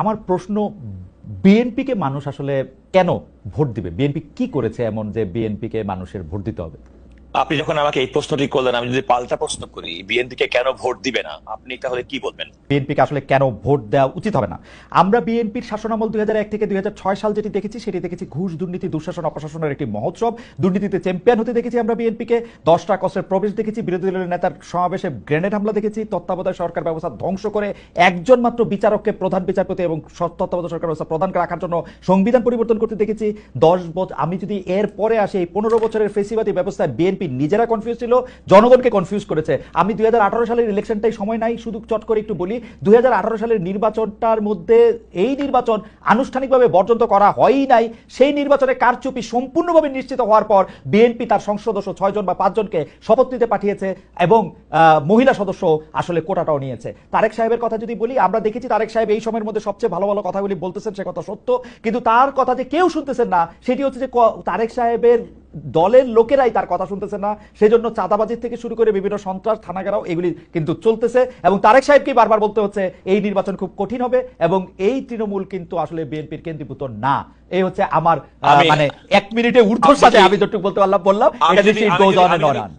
আমার প্রশ্ন, বিএনপিকে মানুষ আসলে কেন ভোট দিবে? বিএনপি কি করেছে এমন যে বিএনপিকে মানুষের ভোট দিতে হবে? আপনি যখন আমাকে এই প্রশ্নটি করলেন, আমি যদি পাল্টা প্রশ্ন করি, বিএনপি কে কেন ভোট দিবে না, আপনি তাহলে কি বলবেন? বিএনপিকে আসলে কেন ভোট দেওয়া উচিত হবে না? আমরা বিএনপির শাসনামল 2001 থেকে 2006 সাল যেটি দেখেছি, সেটি দেখেছি ঘুষ, দুর্নীতি, দুঃশাসন, অপশাসনের একটি মহোৎসব। দুর্নীতিতে চ্যাম্পিয়ন হতে দেখেছি আমরা বিএনপিকে। 10টা কষ্টের প্রবেশ দেখেছি, বিরোধী দলের নেতার সমাবেশে গ্রেনেড হামলা দেখেছি, তত্ত্বাবধায়ক সরকার ব্যবস্থা ধ্বংস করে একজন মাত্র বিচারককে প্রধান বিচারপতি এবং তত্ত্বাবধায়ক সরকার ব্যবস্থা প্রধান রাখার জন্য সংবিধান পরিবর্তন করতে দেখেছি। 10 বছর, আমি যদি এর পরে আসি, এই 15 বছরের ফেসিবাদী ব্যবস্থায় বিএনপি নিজেরা কনফিউজ ছিল, জনগণকে কনফিউজ করেছে। আমি 2018 সালের ইলেকশনটাই সময় নাই, শুধু চট করে একটু বলি, 2018 সালের নির্বাচনটার মধ্যে এই নির্বাচন আনুষ্ঠানিকভাবে বর্জন তো করা হয়ই নাই। সেই নির্বাচনে কারচুপি সম্পূর্ণভাবে নিশ্চিত হওয়ার পর বিএনপি তার সংসদ সদস্য 6 জন বা 5 জনকে শপথ নিতে পাঠিয়েছে এবং মহিলা সদস্য আসলে কোটাটাও নিয়েছে। তারেক সাহেবের কথা যদি বলি, আমরা দেখেছি তারেক সাহেব এই সময়ের মধ্যে সবচেয়ে ভালো ভালো কথাগুলি বলতেছেন, সে কথা সত্য, কিন্তু তার কথা যে কেউ শুনতেছেন না, সেটি হচ্ছে যে তারেক সাহেবের দলের লোকেরাই তার কথা শুনতেছে না। সেজন্য চাঁদাবাজির থেকে শুরু করে বিভিন্ন সন্ত্রাস, থানাঘেরাও এগুলি কিন্তু চলতেছে এবং তারেক সাহেবকে বারবার বলতে হচ্ছে এই নির্বাচন খুব কঠিন হবে এবং এই তৃণমূল কিন্তু আসলে বিএনপির কেন্দ্রীভূত না। এই হচ্ছে আমার মানে 1 মিনিটে ঊর্ধ্বর সাথে আমি যতটুকু বলতে পারলাম বললাম। এটা নিশ্চয়ই গোজ অন এন্ড অন।